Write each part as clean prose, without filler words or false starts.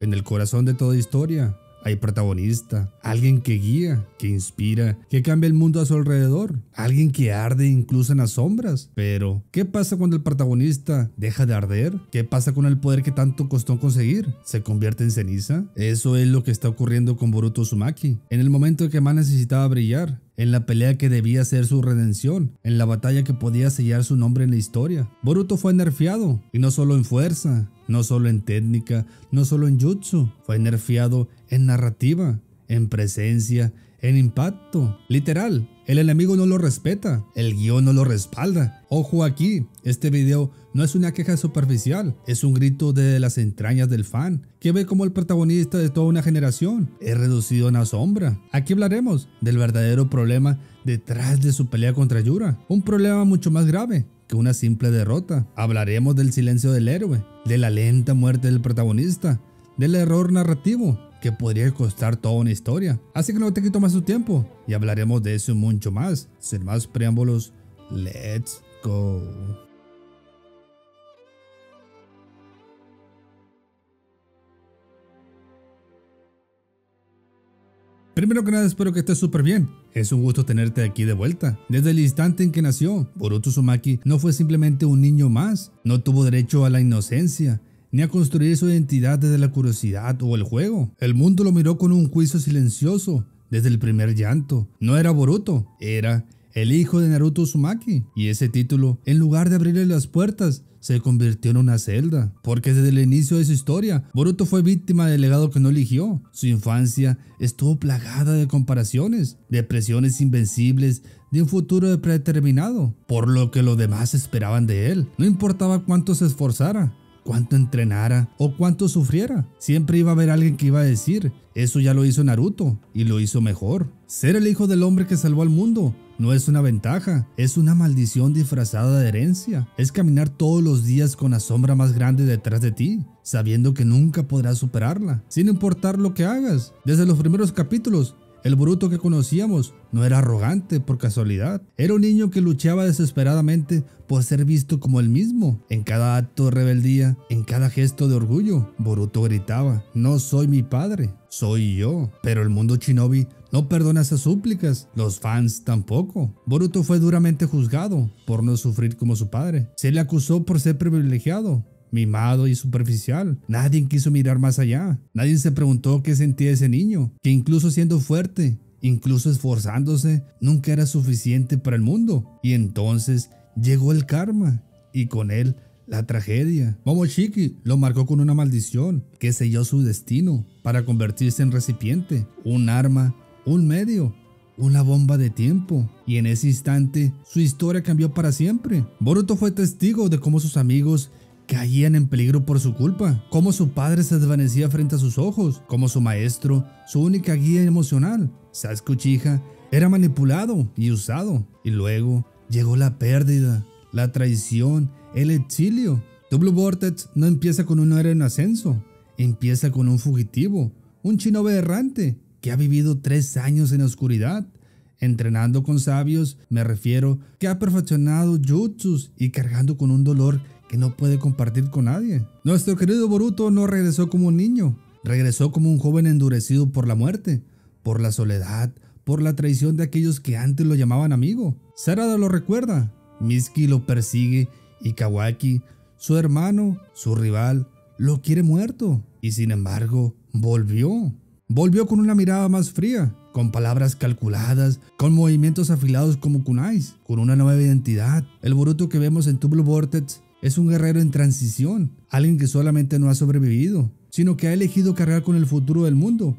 En el corazón de toda historia hay protagonista, alguien que guía, que inspira, que cambia el mundo a su alrededor, alguien que arde incluso en las sombras. Pero, ¿qué pasa cuando el protagonista deja de arder? ¿Qué pasa con el poder que tanto costó conseguir? ¿Se convierte en ceniza? Eso es lo que está ocurriendo con Boruto Uzumaki. En el momento en que más necesitaba brillar, en la pelea que debía ser su redención, en la batalla que podía sellar su nombre en la historia, Boruto fue nerfeado, y no solo en fuerza, no solo en técnica, no solo en jutsu, fue nerfeado en narrativa, en presencia, en impacto. Literal, el enemigo no lo respeta, el guión no lo respalda. Ojo aquí, este video no es una queja superficial, es un grito de las entrañas del fan, que ve como el protagonista de toda una generación es reducido a una sombra. Aquí hablaremos del verdadero problema detrás de su pelea contra Yura, un problema mucho más grave que una simple derrota. Hablaremos del silencio del héroe, de la lenta muerte del protagonista, del error narrativo que podría costar toda una historia. Así que no te quito más tu tiempo y hablaremos de eso y mucho más. Sin más preámbulos, let's go. Primero que nada, espero que estés súper bien. Es un gusto tenerte aquí de vuelta. Desde el instante en que nació, Boruto Uzumaki no fue simplemente un niño más. No tuvo derecho a la inocencia, ni a construir su identidad desde la curiosidad o el juego. El mundo lo miró con un juicio silencioso desde el primer llanto. No era Boruto, era el hijo de Naruto Uzumaki. Y ese título, en lugar de abrirle las puertas, se convirtió en una celda, porque desde el inicio de su historia, Boruto fue víctima del legado que no eligió. Su infancia estuvo plagada de comparaciones, de presiones invencibles, de un futuro predeterminado, por lo que los demás esperaban de él. No importaba cuánto se esforzara, cuánto entrenara o cuánto sufriera, siempre iba a haber alguien que iba a decir, eso ya lo hizo Naruto y lo hizo mejor. Ser el hijo del hombre que salvó al mundo no es una ventaja, es una maldición disfrazada de herencia. Es caminar todos los días con la sombra más grande detrás de ti, sabiendo que nunca podrás superarla, sin importar lo que hagas. Desde los primeros capítulos, el Boruto que conocíamos no era arrogante por casualidad. Era un niño que luchaba desesperadamente por ser visto como él mismo. En cada acto de rebeldía, en cada gesto de orgullo, Boruto gritaba, no soy mi padre, soy yo. Pero el mundo shinobi no perdona esas súplicas, los fans tampoco. Boruto fue duramente juzgado por no sufrir como su padre. Se le acusó por ser privilegiado, mimado y superficial. Nadie quiso mirar más allá. Nadie se preguntó qué sentía ese niño, que incluso siendo fuerte, incluso esforzándose, nunca era suficiente para el mundo. Y entonces llegó el karma, y con él la tragedia. Momoshiki lo marcó con una maldición que selló su destino para convertirse en recipiente, un arma, un medio, una bomba de tiempo. Y en ese instante, su historia cambió para siempre. Boruto fue testigo de cómo sus amigos caían en peligro por su culpa, cómo su padre se desvanecía frente a sus ojos, cómo su maestro, su única guía emocional, Sasuke Uchiha, era manipulado y usado. Y luego llegó la pérdida, la traición, el exilio. The Blue Vortex no empieza con un héroe en ascenso, empieza con un fugitivo, un shinobi errante que ha vivido 3 años en la oscuridad, entrenando con sabios, me refiero, que ha perfeccionado jutsus y cargando con un dolor que no puede compartir con nadie. Nuestro querido Boruto no regresó como un niño, regresó como un joven endurecido por la muerte, por la soledad, por la traición de aquellos que antes lo llamaban amigo. Sarada lo recuerda, Mitsuki lo persigue y Kawaki, su hermano, su rival, lo quiere muerto. Y sin embargo, volvió. Volvió con una mirada más fría, con palabras calculadas, con movimientos afilados como kunais, con una nueva identidad. El Boruto que vemos en The Blue Vortex es un guerrero en transición, alguien que solamente no ha sobrevivido, sino que ha elegido cargar con el futuro del mundo.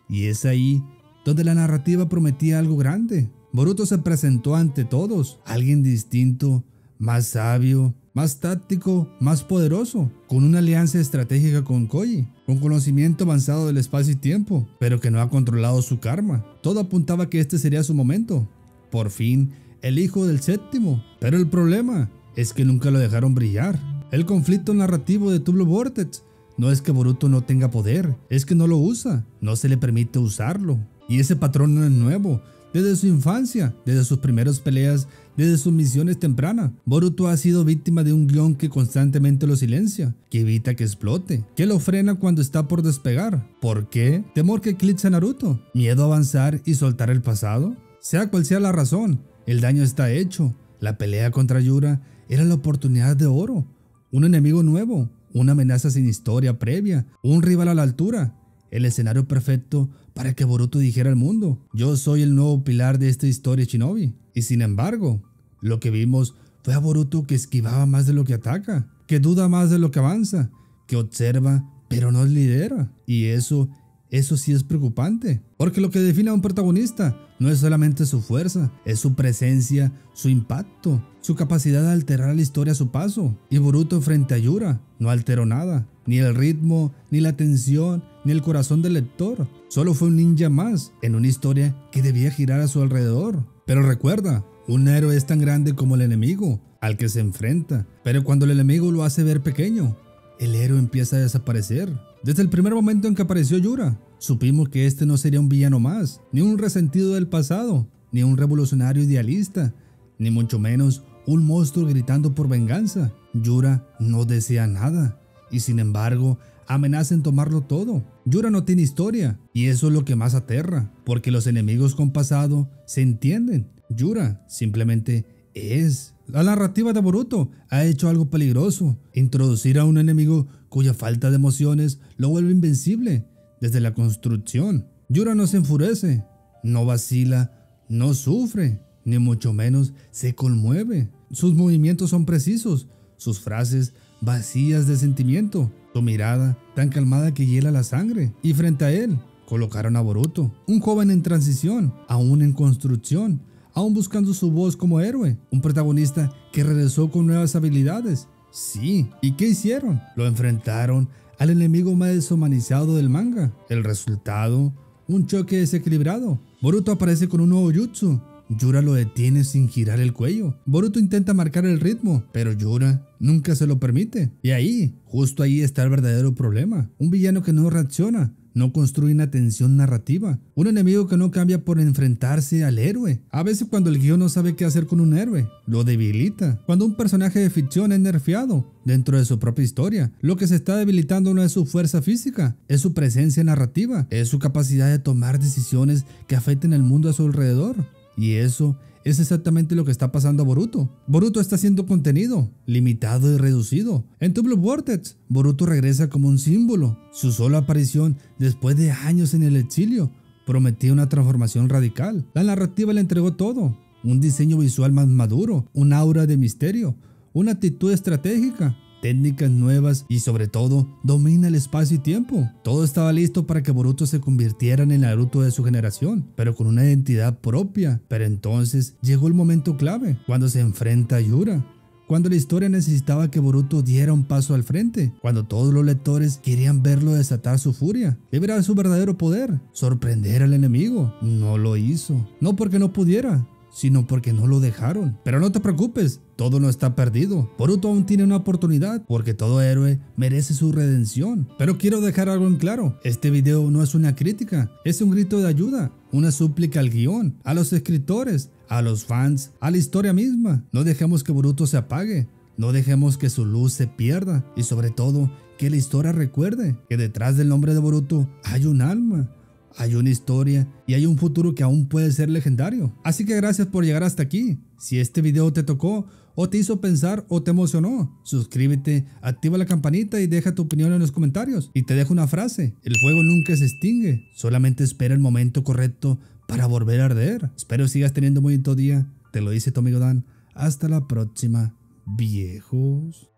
Y es ahí donde la narrativa prometía algo grande. Boruto se presentó ante todos, alguien distinto, más sabio, más táctico, más poderoso, con una alianza estratégica con Koji, con conocimiento avanzado del espacio y tiempo, pero que no ha controlado su karma. Todo apuntaba que este sería su momento. Por fin, el hijo del séptimo. Pero el problema es que nunca lo dejaron brillar. El conflicto narrativo de The Blue Vortex no es que Boruto no tenga poder, es que no lo usa, no se le permite usarlo. Y ese patrón no es nuevo. Desde su infancia, desde sus primeras peleas, desde sus misiones tempranas. Boruto ha sido víctima de un guión que constantemente lo silencia, que evita que explote, que lo frena cuando está por despegar. ¿Por qué? Temor que eclipse a Naruto, miedo a avanzar y soltar el pasado. Sea cual sea la razón, el daño está hecho. La pelea contra Yura era la oportunidad de oro, un enemigo nuevo, una amenaza sin historia previa, un rival a la altura, el escenario perfecto para que Boruto dijera al mundo: yo soy el nuevo pilar de esta historia Shinobi. Y sin embargo, lo que vimos fue a Boruto que esquivaba más de lo que ataca, que duda más de lo que avanza, que observa pero no lidera. Y eso sí es preocupante, porque lo que define a un protagonista no es solamente su fuerza, es su presencia, su impacto, su capacidad de alterar la historia a su paso. Y Boruto frente a Yura no alteró nada, ni el ritmo, ni la tensión, ni el corazón del lector. Solo fue un ninja más en una historia que debía girar a su alrededor. Pero recuerda, un héroe es tan grande como el enemigo al que se enfrenta, pero cuando el enemigo lo hace ver pequeño, el héroe empieza a desaparecer. Desde el primer momento en que apareció Yura, supimos que este no sería un villano más, ni un resentido del pasado, ni un revolucionario idealista, ni mucho menos un monstruo gritando por venganza. Yura no desea nada, y sin embargo amenaza en tomarlo todo. Yura no tiene historia, y eso es lo que más aterra, porque los enemigos con pasado se entienden. Yura simplemente es. La narrativa de Boruto ha hecho algo peligroso: introducir a un enemigo cuya falta de emociones lo vuelve invencible. Desde la construcción, Yura no se enfurece, no vacila, no sufre, ni mucho menos se conmueve. Sus movimientos son precisos, sus frases vacías de sentimiento, su mirada tan calmada que hiela la sangre. Y frente a él colocaron a Boruto, un joven en transición, aún en construcción, aún buscando su voz como héroe, un protagonista que regresó con nuevas habilidades. Sí, ¿y qué hicieron? Lo enfrentaron al enemigo más deshumanizado del manga. El resultado, un choque desequilibrado. Boruto aparece con un nuevo jutsu. Yura lo detiene sin girar el cuello. Boruto intenta marcar el ritmo, pero Yura nunca se lo permite. Y ahí, justo ahí está el verdadero problema. Un villano que no reacciona, no construye una tensión narrativa. Un enemigo que no cambia por enfrentarse al héroe. A veces cuando el guión no sabe qué hacer con un héroe, lo debilita. Cuando un personaje de ficción es nerfeado dentro de su propia historia, lo que se está debilitando no es su fuerza física, es su presencia narrativa, es su capacidad de tomar decisiones que afecten el mundo a su alrededor. Y eso es exactamente lo que está pasando a Boruto. Boruto está siendo contenido, limitado y reducido. En The Blue Vortex, Boruto regresa como un símbolo. Su sola aparición después de años en el exilio prometía una transformación radical. La narrativa le entregó todo: un diseño visual más maduro, un aura de misterio, una actitud estratégica, técnicas nuevas y sobre todo domina el espacio y tiempo. Todo estaba listo para que Boruto se convirtiera en el Naruto de su generación, pero con una identidad propia. Pero entonces llegó el momento clave, cuando se enfrenta a Yura, cuando la historia necesitaba que Boruto diera un paso al frente, cuando todos los lectores querían verlo desatar su furia, liberar su verdadero poder, sorprender al enemigo. No lo hizo, no porque no pudiera, sino porque no lo dejaron. Pero no te preocupes, todo no está perdido. Boruto aún tiene una oportunidad, porque todo héroe merece su redención. Pero quiero dejar algo en claro: este video no es una crítica, es un grito de ayuda, una súplica al guión, a los escritores, a los fans, a la historia misma. No dejemos que Boruto se apague, no dejemos que su luz se pierda, y sobre todo, que la historia recuerde que detrás del nombre de Boruto hay un alma, hay una historia y hay un futuro que aún puede ser legendario. Así que gracias por llegar hasta aquí. Si este video te tocó o te hizo pensar o te emocionó, suscríbete, activa la campanita y deja tu opinión en los comentarios. Y te dejo una frase: el fuego nunca se extingue, solamente espera el momento correcto para volver a arder. Espero sigas teniendo un bonito día. Te lo dice tu amigo Dan. Hasta la próxima, viejos.